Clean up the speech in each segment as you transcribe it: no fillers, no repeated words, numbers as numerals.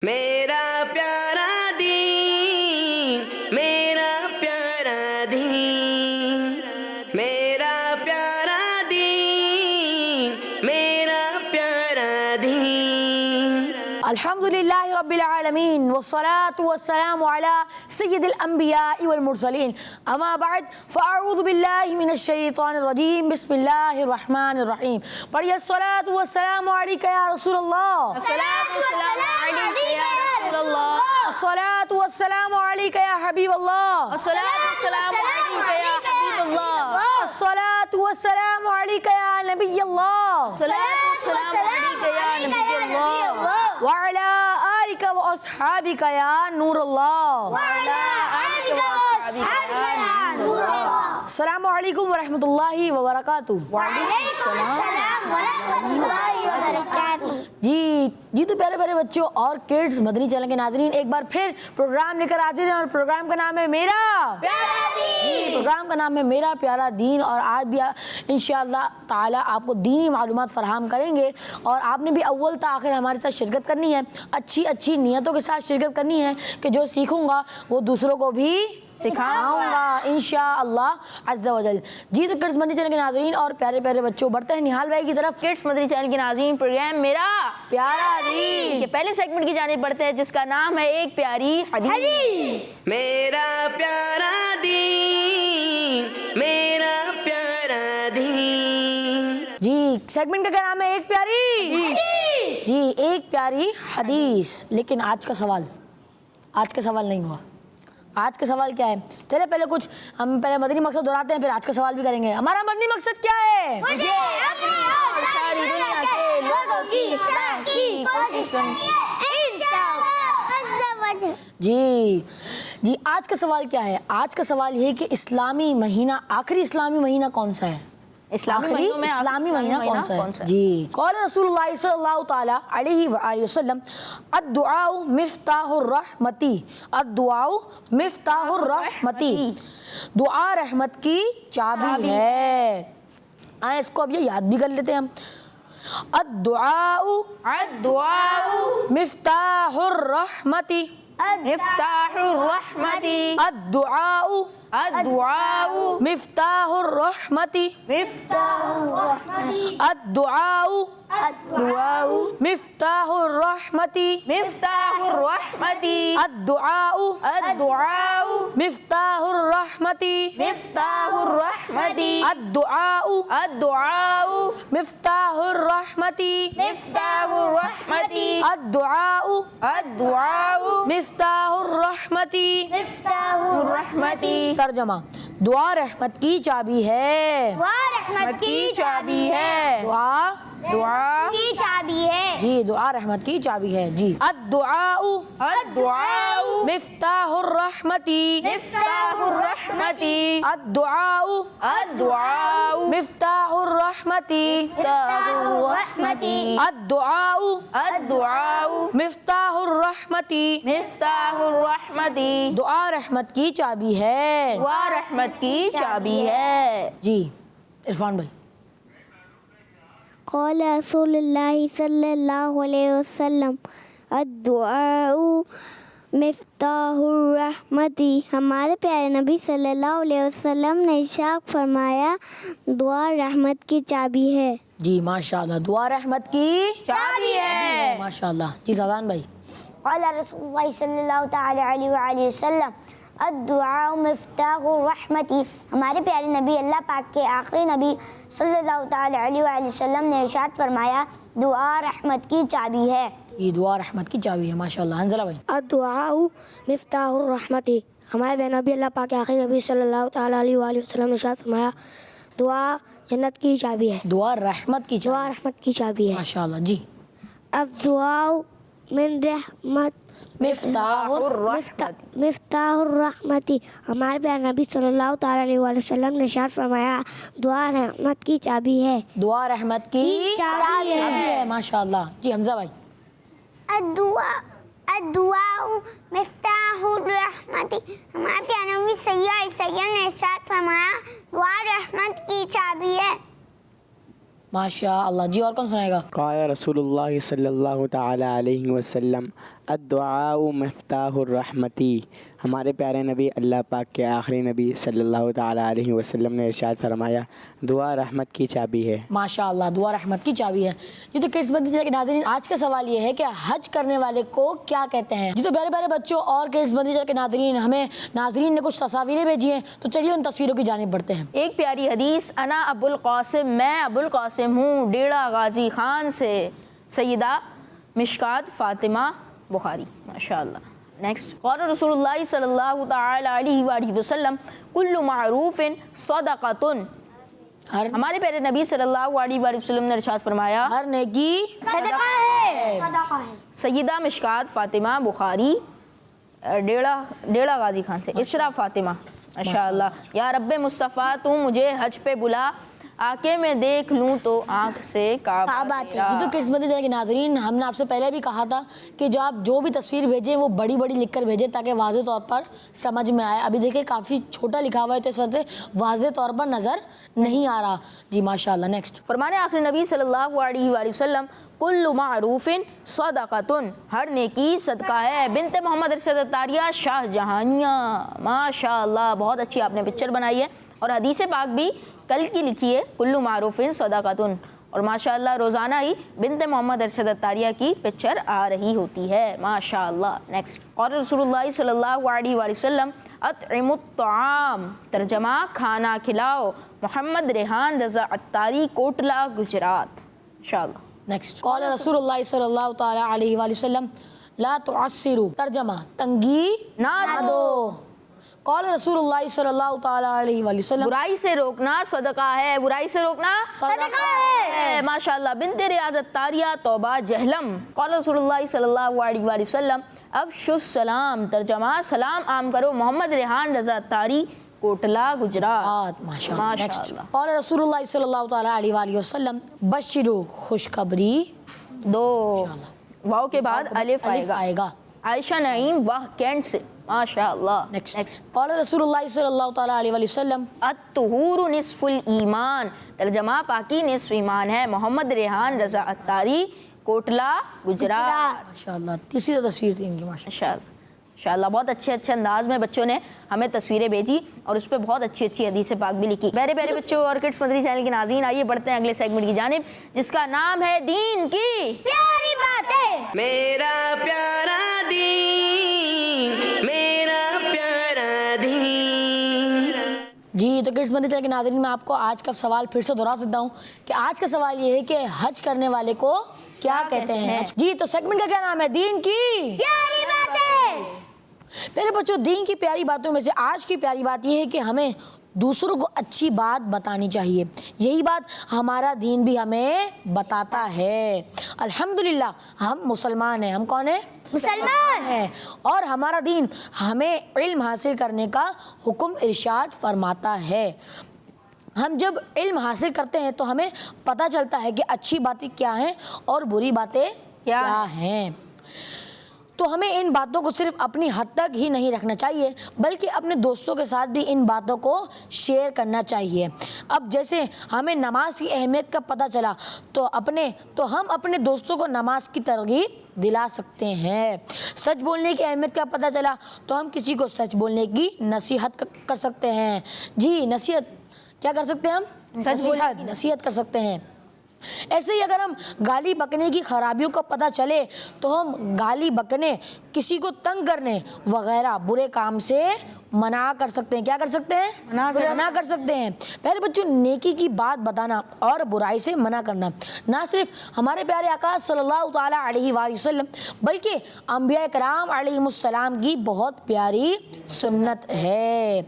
میرا پیارا دین، میرا پیارا دین، میرا پیارا دین، میرا پیارا دین۔ الحمدللہ رب العالمین والصلاة والسلام علی سید الانبیاء والمرسلین، اما بعد فاعوذ باللہ من الشیطان الرجیم، بسم اللہ الرحمن الرحیم۔ پڑھیے الصلاة والسلام علیکہ یا رسول اللہ، الصلاة والسلام علیکہ یا رسول اللہ، الصلاة والسلام علیکہ یا حبیب اللہ، الصلاة والسلام علیکہ یا حبیب اللہ، الصلاة والسلام علیکہ یا نبی اللہ، الصلاة والسلام علیکہ یا نبی اللہ، وعلى آلك وأصحابك يا نور الله، وعلى آلك وأصحابك يا نور الله۔ السلام علیکم ورحمۃ اللہ وبرکاتہ۔ وعلیکم السلام ورحمۃ اللہ وبرکاتہ۔ جی تو پیارے پیارے بچوں اور کڈز، مدنی چینل کے ناظرین، ایک بار پھر پروگرام لے کر حاضر ہیں، اور پروگرام کا نام ہے میرا پیارا دین۔ پروگرام کا نام ہے میرا پیارا دین، اور آج بھی انشاءاللہ تعالی آپ کو دینی معلومات فراہم کریں گے، اور آپ نے بھی اول تا آخر ہمارے ساتھ شرکت کرنی ہے، اچھی نیتوں کے ساتھ شرکت کرنی ہے کہ جو سیکھوں گا وہ دوسروں کو بھی سکھاؤں گا انشاءاللہ عز و جل۔ جی تو کڈز مدنی چینل کے ناظرین اور پیارے پیارے بچوں، بڑھتے ہیں نہال بھائی کی طرف۔ کڈز مدنی چینل کے ناظرین، پروگرام میرا پیارا دین کے پہلے سیگمنٹ کی جانب بڑھتے ہیں، جس کا نام ہے ایک پیاری حدیث۔ میرا پیارا دین، میرا پیارا دین۔ جی سیگمنٹ کا کیا نام ہے؟ ایک پیاری جی ایک پیاری حدیث۔ لیکن آج کا سوال نہیں ہوا۔ آج کا سوال کیا ہے؟ چلے پہلے ہم پہلے مدنی مقصد دہراتے ہیں، پھر آج کا سوال بھی کریں گے۔ ہمارا مدنی مقصد کیا ہے؟ مجھے اپنی اور ساری دنیا کے لوگوں کی اصلاح کی کوشش کرنی ہے انشاءاللہ عز و جل۔ جی آج کا سوال کیا ہے؟ آج کا یہ ہے کہ اسلامی مہینہ، آخری اسلامی مہینہ کون سا ہے؟ اسلامی مہینہ کون سا ہے؟ جی قال رسول اللہ صلی اللہ تعالی علیہ وآلہ وسلم، الدعاء مفتاح الرحمتی، الدعاء مفتاح الرحمتی، دعا رحمت کی چابی ہے۔ آئیں اس کو اب یہ یاد بھی کر لیتے ہیں ہم۔ الدعاء مفتاح الرحمتی، مفتاح الرحمتی، الدعاء مفتاح الرحمتی، مفتاح الرحمتی، الدعاء مفتاح الرحمتی، مفتاح الرحمتی، الدعاء مفتاح الرحمتی، مفتاح الرحمتی، الدعاء مفتاح الرحمتی، مفتاح الرحمتی، الدعاء مفتاح الرحمتی۔ مفتاح الرحمتی، ترجمہ، دعا رحمت کی چابی ہے۔ دعا رحمت کی چابی ہے۔ دعا کی چابی ہے۔ جی دعا رحمت کی چابی ہے۔ جی الدعاء مفتاح الرحمتی، مفتاح الرحمتی، الدعاء مفتاح الرحمتی، الدعاء مفتاح الرحمتی، مفتاح الرحمتی، دعا رحمت کی چابی ہے۔ دعا رحمت کی چابی ہے۔ جی عرفان بھائی۔ قال رسول اللہ صلی اللہ علیہ وسلم، الدعاء مفتاح الرحمتی، ہمارے پیارے نبی صلی اللہ علیہ وسلم نے ارشاد فرمایا دعا رحمت کی چابی ہے۔ جی ماشاءاللہ، دعا رحمت کی چابی ہے۔ ماشاءاللہ۔ جی سادان بھائی۔ قال رسول اللہ صلی اللہ تعالی علیہ وآلہ وسلم، الدعاء مفتاح الرحمتی، ہمارے پیارے نبی اللہ پاک کے آخری نبی صلی اللہ تعالی علیہ وآلہ وسلم نے ارشاد فرمایا دعا رحمت کی چابی ہے۔ یہ دعا رحمت کی چابی ہے ماشاءاللہ۔ حنزلہ بھائی۔ الدعاء مفتاح الرحمتی، ہمارے پیارے نبی اللہ پاک کے آخری نبی صلی اللہ تعالی علیہ وآلہ وسلم نے ارشاد فرمایا دعا جنت کی چابی ہے، دعا رحمت کی دعا چابی رحمت کی چابی ہے۔ ماشاءاللہ۔ جی الدعاء من رحمت مفتاح مفتاح الرحمتی، ہمارے پیارے نبی صلی اللہ تعالی علیہ وآلہ وسلم نے ارشاد فرمایا دعا رحمت کی چابی ہے، دعا رحمت کی چابی ہے ماشاءاللہ۔ جی حمزہ بھائی۔ الدعاء مفتاح الرحمتی، ہمارے پیارے نبی سید نے ارشاد فرمایا دعا رحمت کی چابی ہے۔ ماشاء اللہ. جی اور کون سنائے گا؟ قال رسول اللہ صلی اللہ تعالی علیہ وسلم الدعاء مفتاح الرحمتی، ہمارے پیارے نبی اللہ پاک کے آخری نبی صلی اللہ تعالیٰ علیہ وسلم نے ارشاد فرمایا دعا رحمت کی چابی ہے۔ ماشاء اللہ، دعا رحمت کی چابی ہے۔ جی تو کڈس مدنی چینل کے ناظرین، آج کا سوال یہ ہے کہ حج کرنے والے کو کیا کہتے ہیں؟ جی تو پیارے پیارے بچوں اور کڈس مدنی چینل کے ناظرین، ہمیں ناظرین نے کچھ تصاویریں بھیجی ہیں، تو چلیے ان تصویروں کی جانب بڑھتے ہیں۔ ایک پیاری حدیث، انا ابو القاسم، میں ابو القاسم ہوں، ڈیڑا غازی خان سے، سیدہ مشکات فاطمہ بخاری، ماشاءاللہ۔ نیکسٹ، قال رسول اللہ صلی اللہ تعالی علیہ وآلہ وسلم کل معروف صدقۃ، ہمارے پیارے نبی صلی اللہ علیہ وآلہ وسلم نے ارشاد فرمایا ہر نیکی صدقہ ہے، صدقہ ہے۔ سیدہ مشکات فاطمہ بخاری، ڈیڑا غازی خان سے، اسرا فاطمہ، ماشاءاللہ۔ یا رب مصطفیٰ تو مجھے حج پہ بلا، آکے میں دیکھ لوں تو آنکھ سے کعبہ تیرا۔ جی تو کڈس مدنی چینل کے ناظرین، ہم نے آپ سے پہلے بھی کہا تھا کہ جو آپ جو بھی تصویر بھیجیں وہ بڑی بڑی لکھ کر بھیجیں تاکہ واضح طور پر سمجھ میں آئے۔ ابھی دیکھیں کافی چھوٹا لکھا ہوا ہے تو اس وجہ سے واضح طور پر نظر نہیں آ رہا۔ جی ماشاءاللہ۔ نیکسٹ، فرمان آخر نبی صلی اللہ علیہ وآلہ وسلم کل معروف صدقۃ، ہر نیکی صدقہ ہے۔ بنت محمد ارشد اتاریہ شاہ جہانیہ، ماشاءاللہ، بہت اچھی آپ نے پکچر بنائی ہے، اور حدیث پاک بھی کل کی لکھی ہے، کل معروف صدقۃ، اور ماشاءاللہ روزانہ ہی بنت محمد ارشد اتاریہ کی پکچر آ رہی ہوتی ہے، ماشاءاللہ۔ نیکسٹ، قال رسول اللہ صلی اللہ علیہ وآلہ وسلم اطعموا الطعام، ترجمہ کھانا کھلاؤ، محمد ریحان رضا اتاری، کوٹلہ، گجرات، ماشاءاللہ۔ نیکسٹ، قال رسول اللہ صلی اللہ تعالی علیہ وآلہ وسلم لا تعسروا، ترجمہ تنگی نہ دو۔ قال رسول اللہ صلی اللہ تعالی علیہ وآلہ وسلم برائی سے روکنا صدقہ ہے، برائی سے روکنا صدقہ ہے، ماشاءاللہ۔ بنت ریاض اتاریہ، توبہ، جہلم۔ قال رسول اللہ صلی اللہ علیہ وآلہ وسلم افشوا السلام، ترجمہ سلام عام کرو، محمد ریحان رضا اتاری، کوٹلہ، گجرات، ماشاءاللہ۔ نیکسٹ، قال رسول اللہ صلی اللہ تعالی علیہ وآلہ وسلم بشروا، خوشخبری دو، واو کے بعد الف آئے گا۔ عائشہ نعیم، واہ کینٹ سے، ماشاءاللہ۔ نیکسٹ، قال رسول اللہ صلی اللہ تعالی علیہ وآلہ وسلم الطہور نصف الایمان، ترجمہ پاکی نصف ایمان ہے، محمد ریحان رضا اتاری، کوٹلہ، گجرات، ماشاءاللہ۔ تیسری تصویر تھی ان کی، ماشاءاللہ۔ ماشاءاللہ، بہت اچھے انداز میں بچوں نے ہمیں تصویریں بھیجی اور اس پہ بہت اچھی حدیث پاک بھی لکھی۔ پیارے پیارے بچوں اور کڈس مدنی چینل کے ناظرین، آئیے بڑھتے ہیں اگلے سیگمنٹ کی جانب جس کا نام ہے دین کی پیاری باتیں۔ میرا پیارا دین، میرا پیارا دین۔ جی تو کڈس مدنی چینل کے ناظرین، میں آپ کو آج کا سوال پھر سے دہرا سکتا ہوں کہ آج کا سوال یہ ہے کہ حج کرنے والے کو کیا کہتے ہیں؟ جی تو سیگمنٹ کا کیا نام ہے؟ دین کی پیاری باتیں۔ پہلے بچوں، دین کی پیاری باتوں میں سے آج کی پیاری بات یہ ہے کہ ہمیں دوسروں کو اچھی بات بتانی چاہیے۔ یہی بات ہمارا دین بھی ہمیں بتاتا ہے۔ الحمدللہ ہم مسلمان ہیں۔ ہم کون ہیں؟ مسلمان ہیں، اور ہمارا دین ہمیں علم حاصل کرنے کا حکم ارشاد فرماتا ہے۔ ہم جب علم حاصل کرتے ہیں تو ہمیں پتہ چلتا ہے کہ اچھی باتیں کیا ہیں اور بری باتیں کیا ہیں۔ تو ہمیں ان باتوں کو صرف اپنی حد تک ہی نہیں رکھنا چاہیے بلکہ اپنے دوستوں کے ساتھ بھی ان باتوں کو شیئر کرنا چاہیے۔ اب جیسے ہمیں نماز کی اہمیت کا پتہ چلا تو ہم اپنے دوستوں کو نماز کی ترغیب دلا سکتے ہیں۔ سچ بولنے کی اہمیت کا پتہ چلا تو ہم کسی کو سچ بولنے کی نصیحت کر سکتے ہیں۔ جی نصیحت کیا کر سکتے ہیں ہم؟ نصیحت کر سکتے ہیں۔ ایسے ہی اگر ہم گالی بکنے کی خرابیوں کو پتہ چلے تو ہم گالی بکنے، کسی کو تنگ کرنے وغیرہ برے کام سے منع کر سکتے ہیں۔ کیا کر سکتے ہیں؟ منع کر سکتے ہیں۔ پہلے بچوں، نیکی کی بات بتانا اور برائی سے منع کرنا نہ صرف ہمارے پیارے آقا صلی اللہ تعالیٰ علیہ وآلہ وسلم بلکہ انبیاء کرام علیہم السلام کی بہت پیاری سنت ہے۔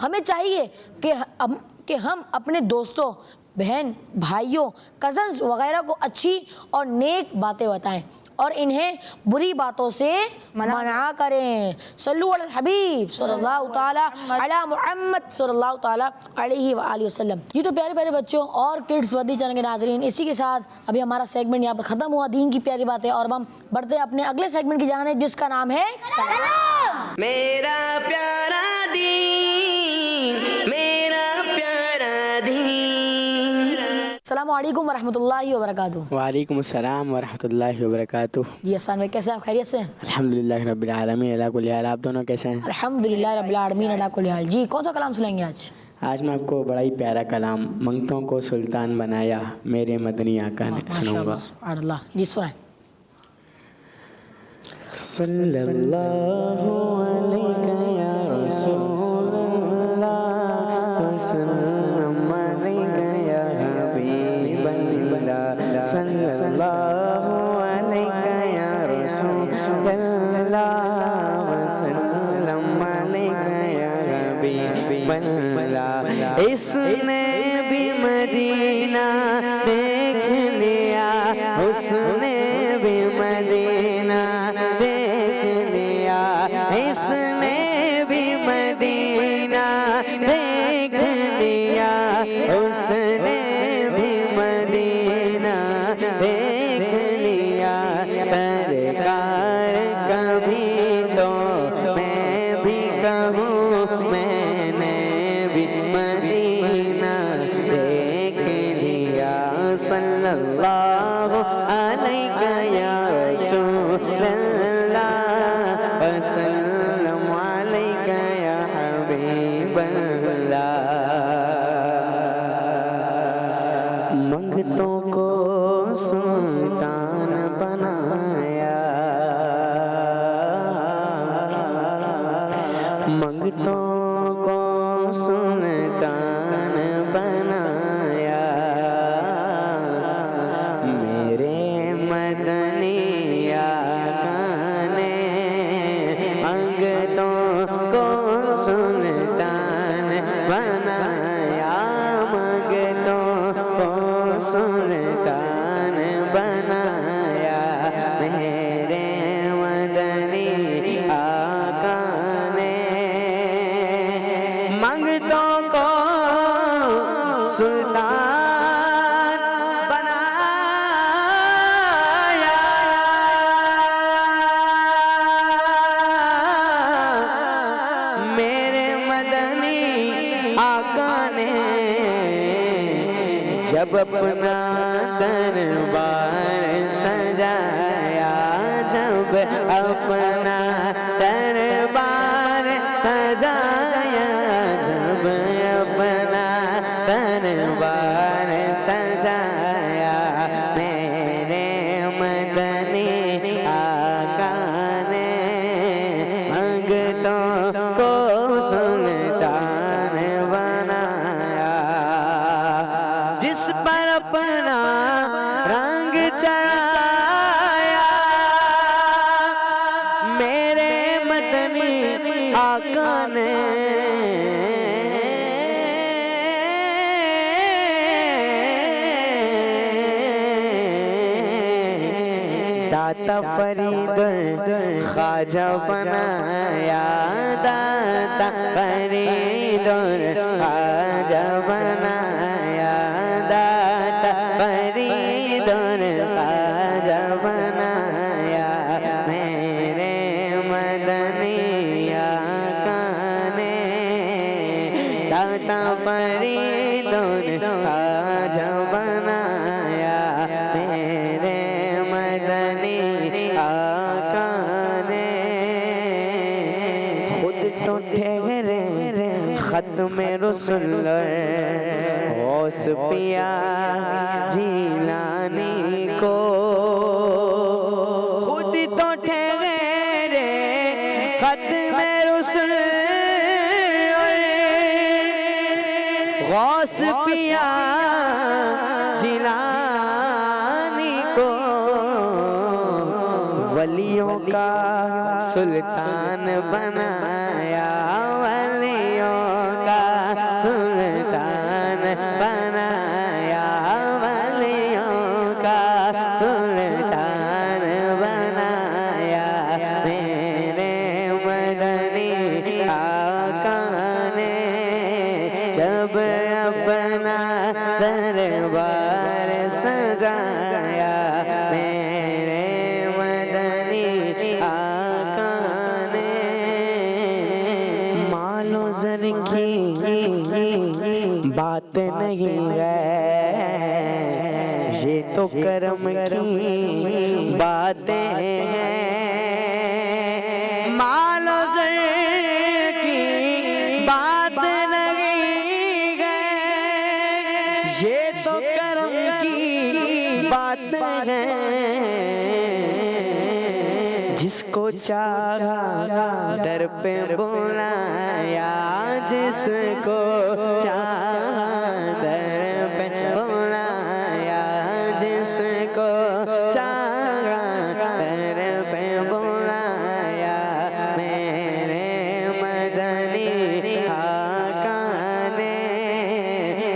ہمیں چاہیے کہ ہم اپنے دوستوں، بہن بھائیوں، کزنز وغیرہ کو اچھی اور نیک باتیں بتائیں اور انہیں بری باتوں سے منع کریں۔ صلو علی الحبیب صلی اللہ تعالیٰ علی محمد صلی اللہ تعالیٰ علیہ وآلہ وسلم۔ یہ تو پیارے پیارے بچوں اور کڈس مدنی چینل کے ناظرین، اسی کے ساتھ ابھی ہمارا سیگمنٹ یہاں پر ختم ہوا، دین کی پیاری باتیں، اور ہم بڑھتے ہیں اپنے اگلے سیگمنٹ کی جانب جس کا نام ہے میرا پیارا دین، میرا پیارا دین۔ السلام السلام علیکم ورحمۃ اللہ وبرکاتہ. وعلیکم السلام ورحمۃ اللہ وبرکاتہ. جی احسان بھائی کیسے ہیں آپ؟ خیریت سے ہیں؟ الحمدللہ رب العالمین علی کل حال. آپ دونوں کیسے ہیں؟ الحمدللہ رب العالمین علی کل حال. جی کون سا کلام سنائیں گے آج؟ آج میں آپ کو بڑا ہی پیارا کلام منگتوں کو سلطان بنایا میرے مدنی آقا نے سناؤں گا. سبحان اللہ. جی سنائیں. صلی اللہ علیہ یا رسول اللہ وسلم علیہ یا حبیب اللہ. صلی اللہ علیہ یا رسول اللہ وسلم علیہ یا حبیب اللہ. اس نے بھی مدینہ دیکھ لیا, اس نے بھی مدینہ دیکھ لیا, اس نے بھی مدینہ دیکھ لیا, اس نے بھی مدینہ دیکھ لیا. سرکار کبھی تو میں بھی کہوں میں نے بھی مدینہ دیکھ لیا. صلی اللہ علیہ یا رسول اللہ وسلم علیہ یا حبیب اللہ. منگتوں کو سلطان بنایا, منگتوں کو سلطان بنایا. میرے مدنی آقا نے منگتوں کو سلطان بنایا, منگتوں کو سلطان بنایا. میرے مدنی آقا نے منگتوں کو سلطان بنایا. میرے مدنی آقا نے جب اپنا دربار سجایا, جب اپنا دربار سجایا, جب اپنا دربار سجایا. میرے مدنی آقا نے منگتوں کو سلطان بنایا. جس پر اپنا رنگ چڑھایا میرے مدنی آقا نے, داتا فرید خواجہ بنایا, داتا فرید خواجہ بنایا, داتا فرید خواجہ بنایا. میرے مدنی آقا نے داتا فرید خواجہ بنایا. میرے مدنی آقا نے خود تو ٹھہرے ختم رسول غوث پیا جیلانی کو, خود تو ٹھہرے ختم رسول غوث پیا جیلانی کو. ولیوں کا سلطان بنایا, ولیوں کا سلطان بنایا, ولیوں کا سلطان بنایا. میرے مدنی آقا نے جب اپنا دربار سجایا. میرے مدنی آقا نے مال و زر کی بات نہیں ہے, یہ تو کرم کی باتیں ہیں، مال و زر کی بات نہیں ہے، یہ تو کرم کی باتیں ہیں، جس کو چاہا در پہ بلایا، جس کو چاہا در پہ بلایا، جس کو چاہا در پہ بلایا، میرے مدنی آقا نے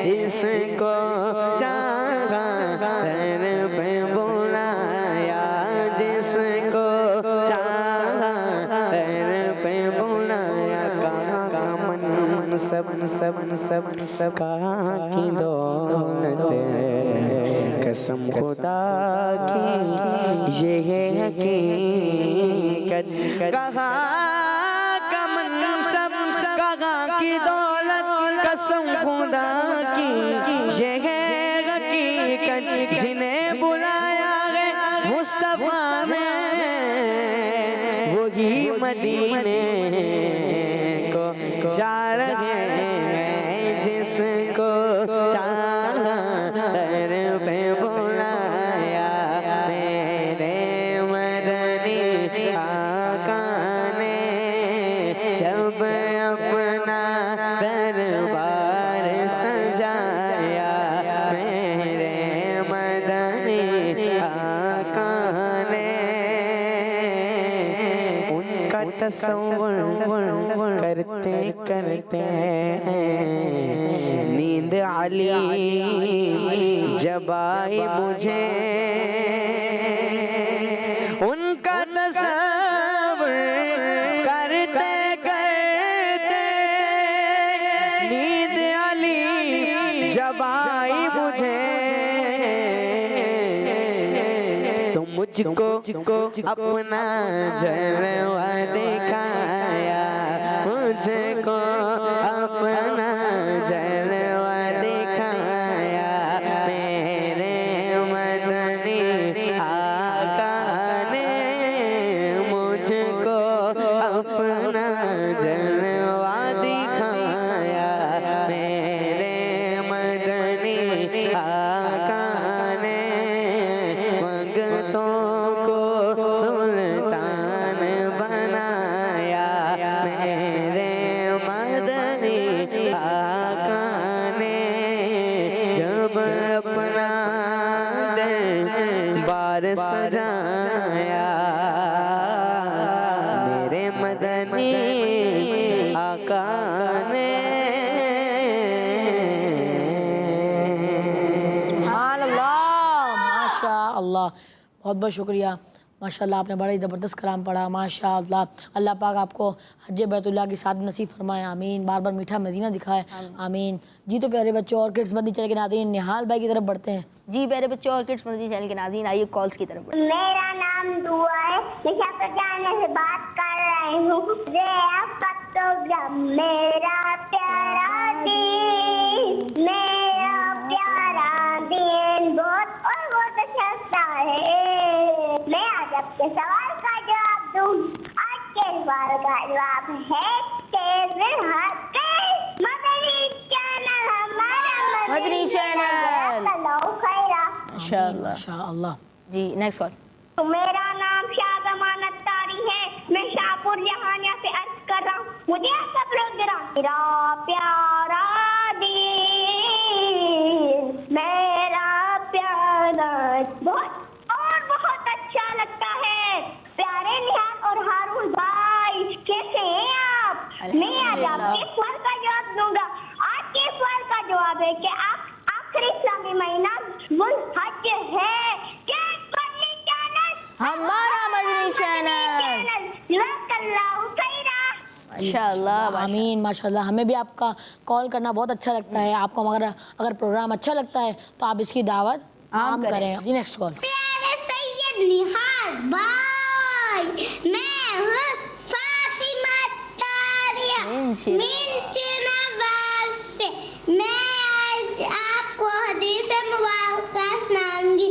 جس کو چاہا در پہ بلایا، جس کو چاہا در پہ بلایا، کہاں کا منصب کہاں کی دولت، قسم خدا کی یہ ہے حقیقت، کہاں کا منصب کہاں کی دولت، قسم خدا کی یہ ہے حقیقت، جنہیں بلایا ہے مصطفیٰ نے وہی مدینے کو جا رہے ہیں، جس کو چاہا در پہ بلایا، میرے مدنی آقا نے جب اپنا دربار سجایا، میرے مدنی آقا نے ان کا تصور کرتے کرتے نیند علی جب آئی مجھے، ان کا تصور کرتے کرتے نیند علی جب آئی مجھے، تو مجھ کو اپنا جلوہ دکھایا، مجھ کو اپنا جلوہ دکھایا، میرے مدنی آقا نے مجھ کو اپنا جلوہ دکھایا، میرے مدنی آقا نے وقتوں کو سلطان بنایا، میرے مدنی آقا نے جب اپنا دربار سجایا، میرے مدنی آقا نے سبحان اللہ، ماشاء اللہ، بہت بہت شکریہ، ماشاء اللہ آپ نے بڑا ہی زبردست کلام پڑھا، ماشاء اللہ، اللہ پاک آپ کو حج بیت اللہ کی سعادت نصیب فرمائے، آمین، بار بار میٹھا مدینہ دکھائے، آمین۔ جی تو پیارے بچوں اور کڈس مدنی چینل کے ناظرین، نہال بھائی کی طرف بڑھتے ہیں۔ جی پیارے بچوں اور کڈس مدنی چینل کے ناظرین، آئیے کالز کی طرف بڑھتے ہیں۔ میرا نام دعا ہے، میں شفقت جانے سے بات کر رہی ہوں۔ ریاست میرا پیارا دین، میرا پیارا دین بہت اور بہت اچھا ہے۔ میں آج آپ کے سوال کا جواب دوں۔ آج کے سوال کا جواب ہے مدنی چینل، ہمارا مدنی چینل، ماشاء اللہ۔ جی نیکسٹ کال۔ میرا نام شاہ ضمانت طاری ہے، میں شاہپور جہانیہ سے عرض کر رہا ہوں۔ مجھے سب لوگ میرا پیارا دین، میرا پیارا بہت اور بہت اچھا لگتا ہے۔ پیارے نہال اور ہارون بھائی کیسے ہیں آپ؟ میں آج آپ کے سوال کا جواب دوں گا۔ آج کے سوال کا جواب ہے کہ آخری اسلامی مہینہ ذوالحج ہے۔ ہمارا مدنی چینل، جزاک اللہ خیرا۔ ماشاءاللہ، آمین، ماشاءاللہ۔ ہمیں بھی آپ کا کال کرنا بہت اچھا لگتا ہے۔ آپ کو اگر پروگرام اچھا لگتا ہے تو آپ اس کی دعوت عام کریں۔ جی نیکسٹ کال۔ پیارے سید نہال بھائی، میں ہوں فاطمہ طاریہ منچن آباد سے۔ میں آج آپ کو حدیث مبارکہ سناؤں گی۔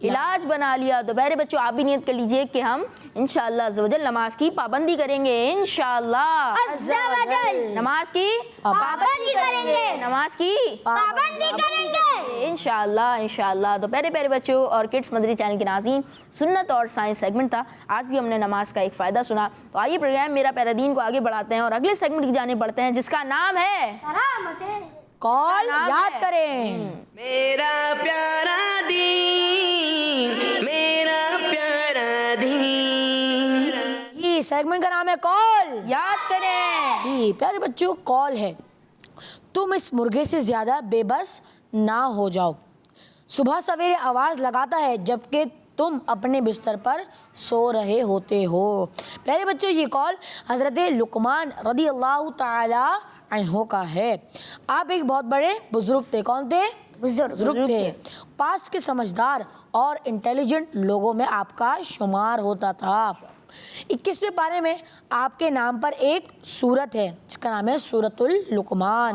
علاج بنا لیا. تو پیارے بچوں آپ بھی نیت کر لیجئے کہ ہم انشاءاللہ عز و جل نماز کی پابندی کریں گے. انشاءاللہ عز و جل نماز کی پابندی کریں گے. نماز کی پابندی کریں گے انشاءاللہ انشاءاللہ. تو پیارے بچوں اور کڈس مدری چینل کے ناظرین، سنت اور سائنس سیگمنٹ تھا. آج بھی ہم نے نماز کا ایک فائدہ سنا. تو آئیے پروگرام میرا پیارا دین کو آگے بڑھاتے ہیں اور اگلے سیگمنٹ کی جانب بڑھتے ہیں جس کا نام ہے کال یاد کریں. میرا پیارا دین، میرا پیارا دین. جی سیگمنٹ کا نام ہے کال یاد کریں. جی پیارے بچوں کال ہے. تم اس مرغے سے زیادہ بے بس نہ ہو جاؤ. صبح سویرے آواز لگاتا ہے جبکہ تم اپنے بستر پر سو رہے ہوتے ہو. پیارے بچوں یہ کال حضرت لقمان رضی اللہ تعالی عنہ کا ہے. آپ ایک بہت بڑے بزرگ تھے. کون تھے؟ بزرگ تھے. پاسٹ کے سمجھدار اور انٹیلیجنٹ لوگوں میں آپ کا شمار ہوتا تھا. 21ویں پارے میں آپ کے نام پر ایک سورت ہے جس کا نام ہے سورۃ اللقمان.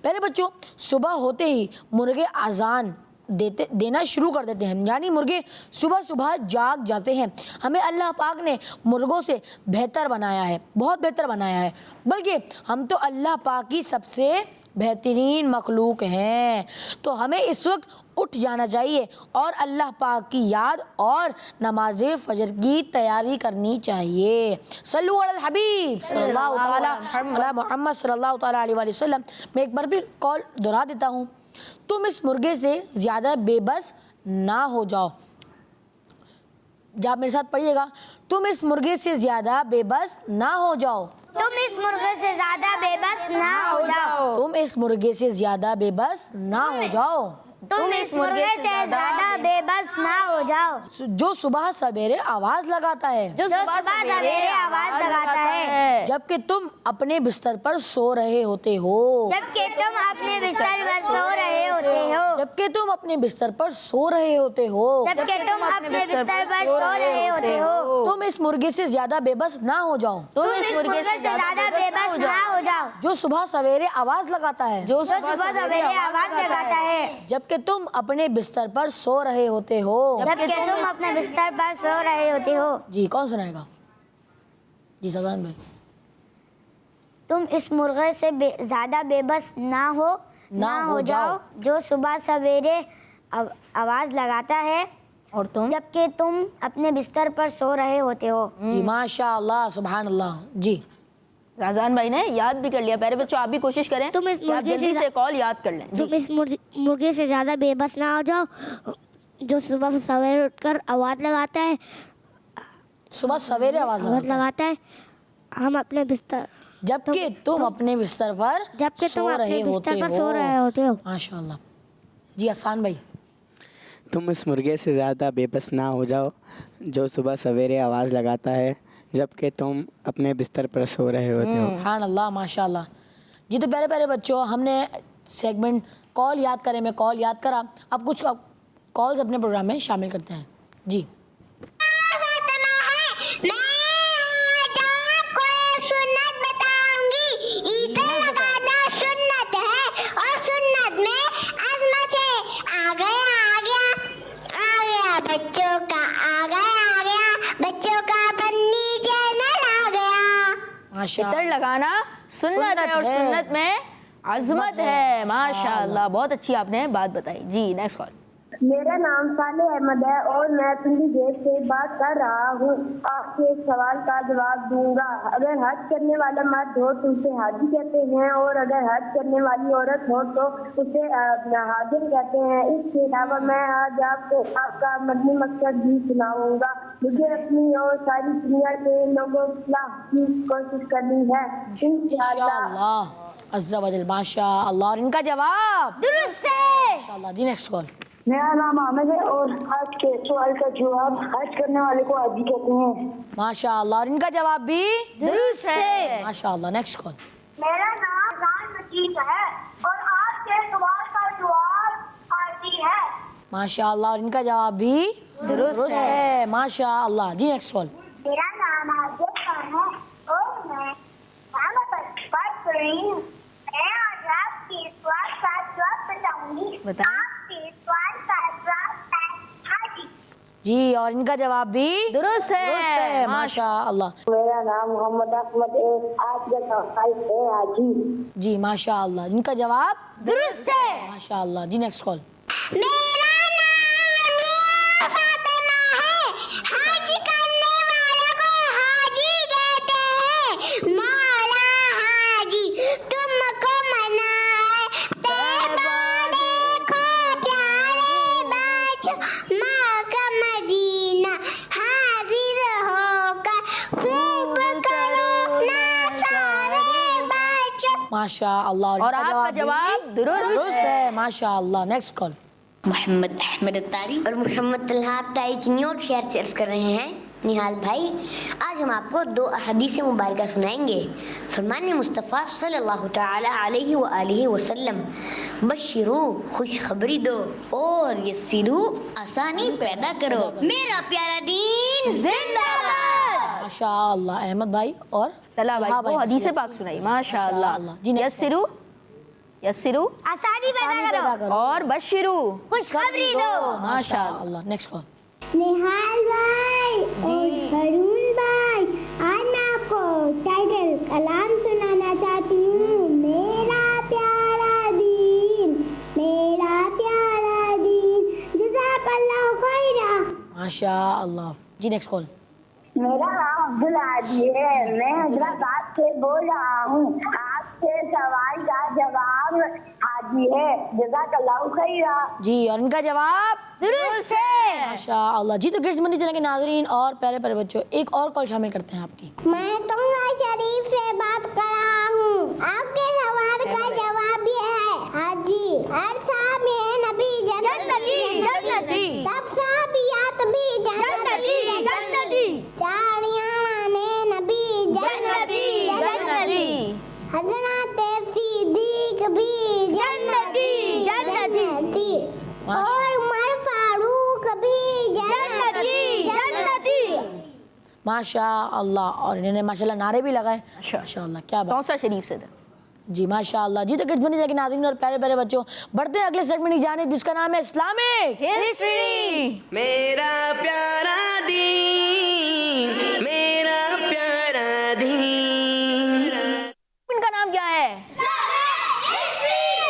پہلے بچوں صبح ہوتے ہی مرغے اذان دینا شروع کر دیتے ہیں، یعنی مرغے صبح صبح جاگ جاتے ہیں. ہمیں اللہ پاک نے مرغوں سے بہتر بنایا ہے، بہت بہتر بنایا ہے، بلکہ ہم تو اللہ پاک کی سب سے بہترین مخلوق ہیں. تو ہمیں اس وقت اٹھ جانا چاہیے اور اللہ پاک کی یاد اور نماز فجر کی تیاری کرنی چاہیے. صلو علی الحبیب صلی اللہ تعالی علی محمد صلی اللہ تعالی علیہ وآلہ وسلم. میں ایک بار بھی کال دہرا دیتا ہوں. تم اس مرغے سے زیادہ بے بس نہ ہو جاؤ. جب میرے ساتھ پڑھیے گا، تم اس مرغے سے زیادہ بے بس نہ ہو جاؤ. تم اس مرغے سے زیادہ بے بس نہ ہو جاؤ. تم اس مرغے سے زیادہ بے بس نہ ہو جاؤ. تم اس مرغے سے زیادہ بے بس نہ ہو جاؤ. جو صبح سویرے آواز لگاتا ہے، جو صبح سویرے آواز لگاتا ہے جبکہ تم اپنے بستر پر سو رہے ہوتے ہو. جبکہ تم اپنے بستر پر سو رہے ہوتے ہو. جبکہ تم اپنے بستر پر سو رہے ہوتے ہو. جبکہ تم اپنے بستر پر سو رہے ہوتے ہو. تم اس مرغے سے زیادہ بے بس نہ ہو جاؤ. تم اس مرغے سے زیادہ بے بس نہ ہو جاؤ. جو صبح سویرے آواز لگاتا ہے، جو صبح سویرے آواز لگاتا ہے جبکہ تم اپنے بستر پر سو رہے ہوتے ہو. جبکہ تم اپنے بستر پر سو رہے ہوتے ہو. جی کون سنائے گا؟ جی سزان بھائی. تم اس مرغے سے زیادہ بے بس نہ ہو جاؤ جو صبح سویرے آواز لگاتا ہے اور تم جبکہ تم اپنے بستر پر سو رہے ہوتے ہو. جی ماشاء اللہ سبحان اللہ. جی رازان بھائی نے یاد بھی کر لیا. پیارے بچوں آپ بھی کوشش کریں تم اس کہ آپ مرغے جلدی سے سے کال یاد کر لیں. تم اس مرغے سے زیادہ بے بس نہ ہو جاؤ جو صبح سویرے اٹھ کر آواز لگاتا ہے. صبح سویرے آواز لگاتا ہے ہم اپنے بستر جبکہ تم اپنے بستر پر جبکہ تم سو اپنے رہے بستر ہوتے پر سو رہے ہوتے ہو. ماشاء اللہ. جی احسان بھائی. تم اس مرغے سے زیادہ بے بس نہ ہو جاؤ جو صبح سویرے آواز لگاتا ہے جبکہ تم اپنے بستر پر سو رہے ہوتے ہو. سبحان اللہ ماشاء اللہ. جی تو پیارے پیارے بچوں ہم نے سیگمنٹ کال یاد کرے میں کال یاد کرا. اب کچھ کالز اپنے پروگرام میں شامل کرتے ہیں. جی عطر لگانا سنت ہے اور سنت میں عظمت ہے. ماشاء اللہ بہت اچھی آپ نے بات بتائی. جی نیکسٹ کال. میرا نام صالح احمد ہے اور میں پنڈی گیٹ سے بات کر رہا ہوں. آپ کے ایک سوال کا جواب دوں گا. اگر حج کرنے والا مرد ہو تو اسے حاجی کہتے ہیں اور اگر حج کرنے والی عورت ہو تو اسے حاجر کہتے ہیں. اس کے علاوہ میں آج آپ کو آپ کا مدنی مقصد بھی سناؤں گا. مجھے اپنی اور ساری دنیا کے لوگوں کی اصلاح کی کوشش کرنی ہے انشاءاللہ عز و جل. ماشاء اللہ. اور ان کا جواب درست ہے. ماشاءاللہ. جی نیکسٹ کال. میرا نام احمد ہے اور آج کے سوال کا جواب حج کرنے والے کو حاجی کہتے ہیں. ماشاء اللہ. اور ان کا جواب بھی درست ہے. ماشاء اللہ. Next call. میرا نام ران مجید ہے اور آج کے سوال کا جواب حاجی ہے. ماشاء اللہ. اور ان کا جواب بھی درست ہے. ماشاء اللہ. جی نیکسٹ کال. میرا نام عاجز خان ہے اور میں پڑھ رہی ہوں. میں آج آپ کے سوال کا جواب بتاؤں گی. بتائیں. آپ کے سوال کا جواب ہے جی اور ان کا جواب بھی درست ہے ماشاء اللہ. میرا نام محمد احمد ہے. آج کا سوال ہے حاجی. جی ماشاء اللہ ان کا جواب درست ہے. ماشاء اللہ. جی نیکسٹ کال. میرا نام فاطمہ ہے. حج کرنے والوں کو حاجی کہتے ہیں. مولا حاجی تم کو منائے طیبہ دیکھو پیارے بچوں. مکہ مدینہ حاضر ہو کر خوب کرو نا سارے بچوں. ماشاء اللہ. اور آپ کا جواب درست ہے ماشاء اللہ. Next call. محمد احمد الطاری اور محمد طلحہ تائی چنی اور شہر سے عرض کر رہے ہیں. نہال بھائی آج ہم آپ کو 2 احادیث مبارکہ سنائیں گے. فرمان مصطفیٰ صلی اللہ تعالی علیہ وآلہ وسلم بشرو خوشخبری دو اور یسرو آسانی پیدا کرو. میرا پیارا دین زندہ باد. ماشاء اللہ. احمد بھائی اور طلحہ بھائی کو حدیث پاک سنائی. ماشاء اللہ. جی یسرو یسرو آسانی پیدا کرو اور بشرو خوشخبری دو. ماشاء اللہ. Next call. نہال بھائی اور ہارون بھائی آج میں آپ کو ٹائٹل کلام سنانا چاہتی ہوں. میرا پیارا دین میرا پیارا دین جزاک اللہ خیرا. ماشاء اللہ. جی نیکسٹ کال. میرا نام عبدالعادی ہے. میں حیدرآباد سے بول رہا ہوں. آپ سے سوال کا جواب حاجی ہے. جزاک اللہ خیرا. جی اور ان کا جواب درست ہے. ماشاء اللہ. جی تو کڈس منڈی چینل کے ناظرین اور پیارے پیارے بچوں ایک اور کال شامل کرتے ہیں آپ کی. میں تنگا شریف سے بات کر رہا ہوں. آپ کے سوال کا جواب یہ ہے حاجی. ہر صحابی نبی جنتی سب صحابیات بھی جنتی چاڑیاں نے نبی جنتی حضرت صدیق بھی جنتی اور عمر فاروق بھی جنتی. ماشاء اللہ. اور انہوں نے ماشاء اللہ نعرے بھی لگائے. ماشاء اللہ کیا بات. توسا شریف سے تھا. جی ماشاء اللہ. جی تو کڈس منڈی چینل کے ناظرین اور پیارے پیارے بچوں بڑھتے ہیں اگلے سیگمنٹ کی جانب جس کا نام ہے اسلامک ہسٹری. میرا پیارا دین میرا پیارا دین. ان کا نام کیا ہے؟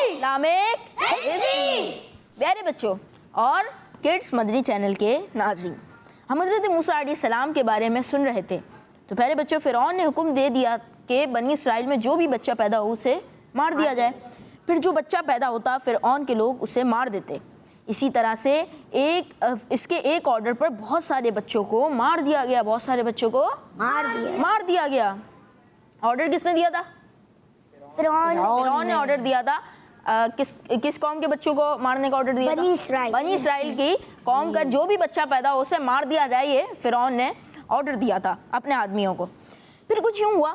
Islamic history. پیارے بچوں اور کڈس مدنی چینل کے ناظرین ہم حضرت موسیٰ علیہ السلام کے بارے میں سن رہے تھے. تو پیارے بچوں فرعون نے حکم دے دیا کہ بنی اسرائیل میں جو بھی بچہ پیدا ہو اسے مار دیا جائے. پھر جو بچہ پیدا ہوتا فرعون کے لوگ اسے مار دیتے. اسی طرح سے اس کے ایک آرڈر پر بہت سارے بچوں کو مار دیا گیا. بہت سارے بچوں کو مار دیا گیا. آرڈر کس نے دیا تھا؟ فرعون نے آرڈر دیا تھا. کس قوم کے بچوں کو مارنے کا آرڈر دیا تھا؟ بنی اسرائیل کی قوم کا جو بھی بچہ پیدا ہو اسے مار دیا جائے. یہ فرعون نے آرڈر دیا تھا اپنے آدمیوں کو. پھر کچھ یوں ہوا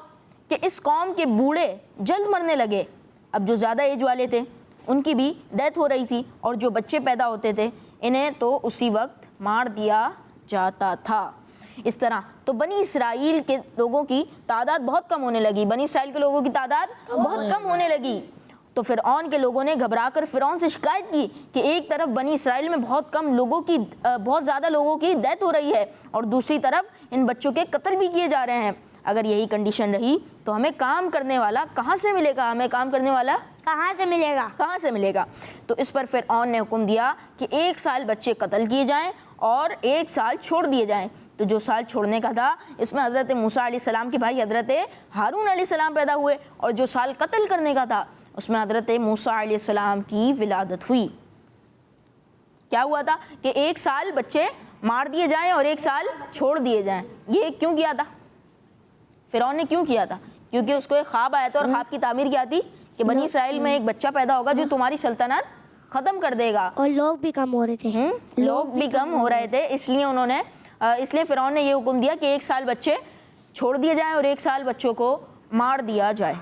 کہ اس قوم کے بوڑھے جلد مرنے لگے. اب جو زیادہ ایج والے تھے ان کی بھی ڈیتھ ہو رہی تھی اور جو بچے پیدا ہوتے تھے انہیں تو اسی وقت مار دیا جاتا تھا. اس طرح تو بنی اسرائیل کے لوگوں کی تعداد بہت کم ہونے لگی. بنی اسرائیل کے لوگوں کی تعداد بہت کم ہونے لگی. تو فرعون کے لوگوں نے گھبرا کر فرعون سے شکایت کی کہ ایک طرف بنی اسرائیل میں بہت زیادہ لوگوں کی ڈیتھ ہو رہی ہے اور دوسری طرف ان بچوں کے قتل بھی کیے جا رہے ہیں. اگر یہی کنڈیشن رہی تو ہمیں کام کرنے والا کہاں سے ملے گا؟ کہاں سے ملے گا؟ تو اس پر فرعون نے حکم دیا کہ 1 سال بچے قتل کیے جائیں اور 1 سال چھوڑ دیے جائیں. تو جو سال چھوڑنے کا تھا اس میں حضرت موسیٰ علیہ السلام کے بھائی حضرت ہارون علیہ السلام پیدا ہوئے اور جو سال قتل کرنے کا تھا اس میں حضرت موسیٰ علیہ السلام کی ولادت ہوئی. کیا ہوا تھا کہ 1 سال بچے مار دیے جائیں اور 1 سال چھوڑ دیے جائیں. یہ کیوں کیا تھا؟ فرعون نے کیوں کیا تھا؟ کیونکہ اس کو ایک خواب آیا تھا اور خواب کی تعمیر کیا تھی کہ بنی اسرائیل میں ایک بچہ پیدا ہوگا جو تمہاری سلطنت ختم کر دے گا. اور لوگ بھی کم ہو رہے تھے. اس لیے فرعون نے یہ حکم دیا کہ 1 سال بچے چھوڑ دیے جائیں اور 1 سال بچوں کو مار دیا جائے.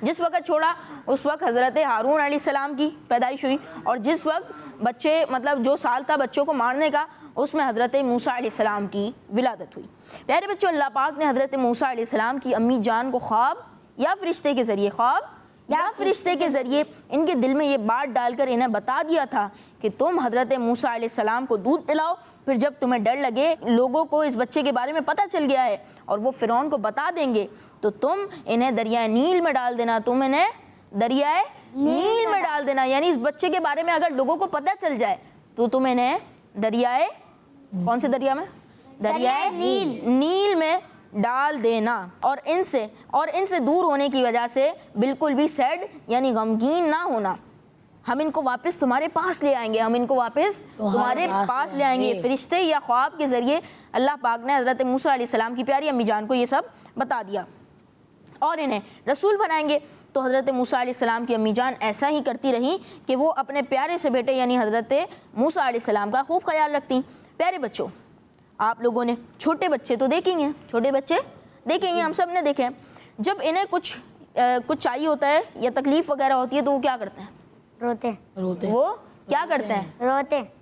جس وقت چھوڑا اس وقت حضرت ہارون علیہ السلام کی پیدائش ہوئی اور جس وقت بچے جو سال تھا بچوں کو مارنے کا اس میں حضرت موسیٰ علیہ السلام کی ولادت ہوئی. پیارے بچوں اللہ پاک نے حضرت موسیٰ علیہ السلام کی امی جان کو خواب یا فرشتے کے ذریعے خواب یا فرشتے کے ذریعے ان کے دل میں یہ بات ڈال کر انہیں بتا دیا تھا کہ تم حضرت موسیٰ علیہ السلام کو دودھ پلاؤ، پھر جب تمہیں ڈر لگے، لوگوں کو اس بچے کے بارے میں پتہ چل گیا ہے اور وہ فرعون کو بتا دیں گے، تو تم انہیں دریائے نیل میں ڈال دینا، تم انہیں دریائے نیل میں ڈال دینا. یعنی اس بچے کے بارے میں اگر لوگوں کو پتہ چل جائے تو تم انہیں دریائے، کون سے دریا میں؟ دریائے نیل میں ڈال دینا. اور ان سے دور ہونے کی وجہ سے بالکل بھی سیڈ یعنی غمگین نہ ہونا. ہم ان کو واپس تمہارے پاس لے آئیں گے، ہم ان کو واپس تمہارے پاس لے آئیں گے. فرشتے یا خواب کے ذریعے اللہ پاک نے حضرت موسیٰ علیہ السلام کی پیاری امی جان کو یہ سب بتا دیا اور انہیں رسول بنائیں گے. تو حضرت موسیٰ علیہ السلام کی امی جان ایسا ہی کرتی رہیں کہ وہ اپنے پیارے سے بیٹے یعنی حضرت موسیٰ علیہ السلام کا خوب خیال رکھتی. پیارے بچوں، آپ لوگوں نے چھوٹے بچے تو دیکھیں گے، ہم سب نے دیکھے ہیں. جب انہیں کچھ چاہیے ہوتا ہے یا تکلیف وغیرہ ہوتی ہے تو وہ کیا کرتے ہیں؟ وہ کیا کرتے ہیں؟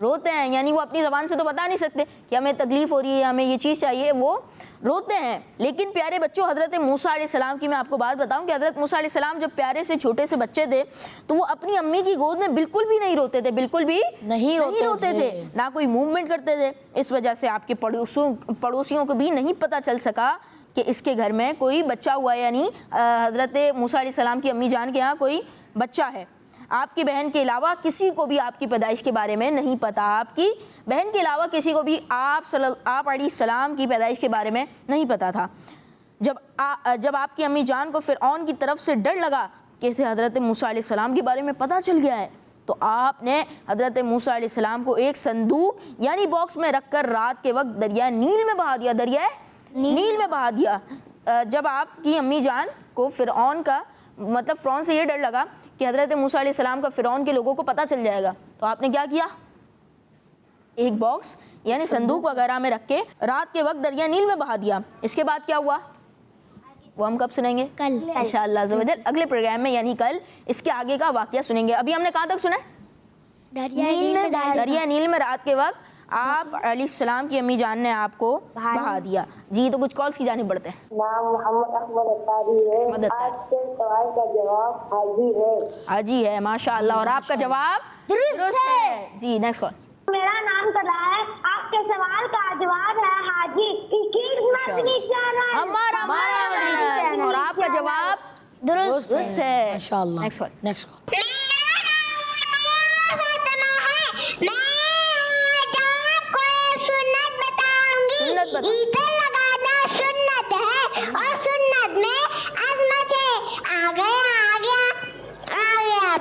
روتے ہیں. یعنی وہ اپنی زبان سے تو بتا نہیں سکتے کہ ہمیں تکلیف ہو رہی ہے، ہمیں یہ چیز چاہیے، وہ روتے ہیں. لیکن پیارے بچوں، حضرت موسیٰ علیہ السلام کی میں آپ کو بات بتاؤں کہ حضرت موسیٰ علیہ السلام جب پیارے سے چھوٹے سے بچے تھے تو وہ اپنی امی کی گود میں بالکل بھی نہیں روتے تھے، بالکل بھی نہیں روتے تھے، نہ کوئی موومنٹ کرتے تھے. اس وجہ سے آپ کے پڑوسیوں کو بھی نہیں پتہ چل سکا کہ اس کے گھر میں کوئی بچہ ہوا ہے، یعنی حضرت موسیٰ علیہ السلام کی امی جان کے ہاں کوئی بچہ ہے. آپ کی بہن کے علاوہ کسی کو بھی آپ کی پیدائش کے بارے میں نہیں پتا، آپ کی بہن کے علاوہ کسی کو بھی آپ علیہ السلام کی پیدائش کے بارے میں نہیں پتا تھا. جب آپ کی امی جان کو فرعون کی طرف سے ڈر لگا کہ اسے حضرت موسیٰ علیہ السلام کے بارے میں پتہ چل گیا ہے، تو آپ نے حضرت موسیٰ علیہ السلام کو ایک صندوق یعنی باکس میں رکھ کر رات کے وقت دریائے نیل میں بہا دیا. جب آپ کی امی جان کو فرعون سے یہ ڈر لگا کہ حضرت موسیٰ علیہ السلام کا فرعون کے لوگوں کو پتہ چل جائے گا، تو آپ نے کیا کیا؟ ایک باکس یعنی صندوق وغیرہ میں رکھ کے رات کے وقت دریا نیل میں بہا دیا. اس کے بعد کیا ہوا وہ ہم کب سنیں گے؟ کل انشاءاللہ عز و جل، اگلے پروگرام میں یعنی کل اس کے آگے کا واقعہ سنیں گے. ابھی ہم نے کہاں تک سنا ہے؟ دریا نیل میں رات کے وقت آپ علیہ السلام کی امی جان نے آپ کو بہا دیا. جی تو کچھ کالز کی جانب بڑھتے ہیں. نام محمد احمد اتاری ہے. آج کے سوال کا جواب حاجی ہے. ماشاءاللہ. اور آپ کا جواب درست ہے. جی نیکسٹ کال. میرا نام طلحہ ہے. آپ کے سوال کا جواب ہے حاجی. ہمارا اور آپ کا جواب درست ہے. ماشاءاللہ. Next call. Next call. ادھر لگانا سنت ہے اور سنت میں عظمت ہے. آ گیا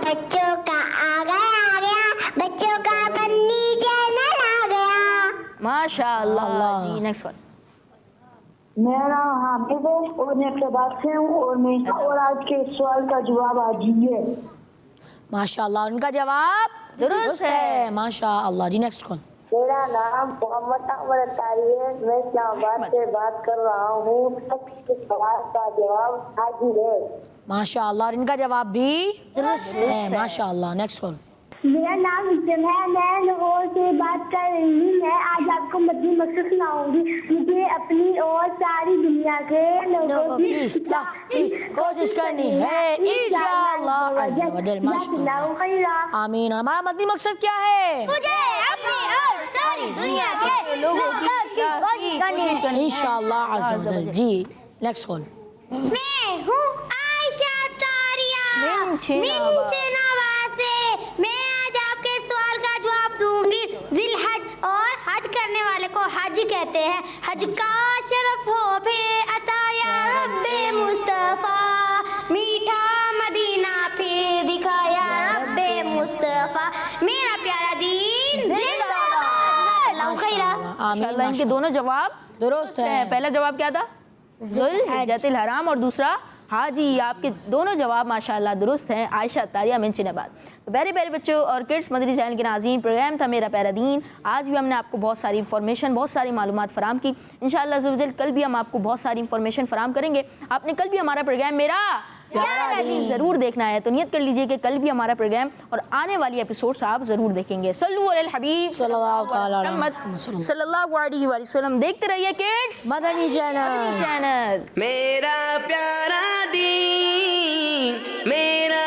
بچوں کا بچوں کا بنی چینل آ گیا. ماشاءاللہ. جی نیکسٹ کال. میرا نام حافظ ہے اور میں اقتدار سے ہوں اور آج کے سوال کا جواب حاجی ہے. ماشاءاللہ. ان کا جواب درست ہے. ماشاءاللہ. جی نیکسٹ کال. میرا نام محمد احمد اتاری ہے. میں اسلام آباد سے بات کر رہا ہوں. اس سوال کا جواب حاجی ہے. ماشاءاللہ. اور ان کا جواب بھی درست ہے. ماشاءاللہ. Next call. میرا نام اسلم ہے. میں لاہور سے بات کر رہی ہوں. میں آج آپ کو مدنی مقصد سناؤں گی. مجھے اپنی اور ساری دنیا کے لوگوں کی اصلاح کی کوشش کرنی ہے انشاءاللہ عز و جل. ماشاءاللہ. آمین. اور ہمارا مدنی مقصد کیا ہے؟ مجھے اپنی اور ساری دنیا کے لوگوں کی کوشش کرنی ہے انشاءاللہ عز و جل. جی نیکسٹ کال. میں ہوں عائشہ طاریہ منچنوا سے. میں آج آپ کے سوال کا جواب دوں گی. ذی الحج اور حج کرنے والے کو حج کہتے ہیں. حج کا شرف ہو پھر عطا یا رب مصطفیٰ. میٹھا مدینہ پھر دکھایا رب مصطفیٰ. میرا پیارا دین زندہ باد. ماشاءاللہ. ان کے دونوں جواب درست ہے. پہلا جواب کیا تھا؟ ذوالحجۃ الحرام. اور دوسرا حاجی. آپ کے دونوں جواب ماشاءاللہ درست ہیں. عائشہ طاریہ منچن آباد. تو پیارے پیارے بچوں اور کڈس مدری چینل کے ناظرین، پروگرام تھا میرا پیارا دین. آج بھی ہم نے آپ کو بہت ساری انفارمیشن، بہت ساری معلومات فراہم کی. انشاءاللہ عز و جل کل بھی ہم آپ کو بہت ساری انفارمیشن فراہم کریں گے. آپ نے کل بھی ہمارا پروگرام میرا پیارا دین ضرور دیکھنا ہے. تو نیت کر لیجئے کہ کل بھی ہمارا پروگرام اور آنے والی ایپیسوڈز آپ ضرور دیکھیں گے. صلو علی الحبیب صلی اللہ علیہ وسلم. دیکھتے رہیے کڈس مدنی چینل. میرا پیارا دین، میرا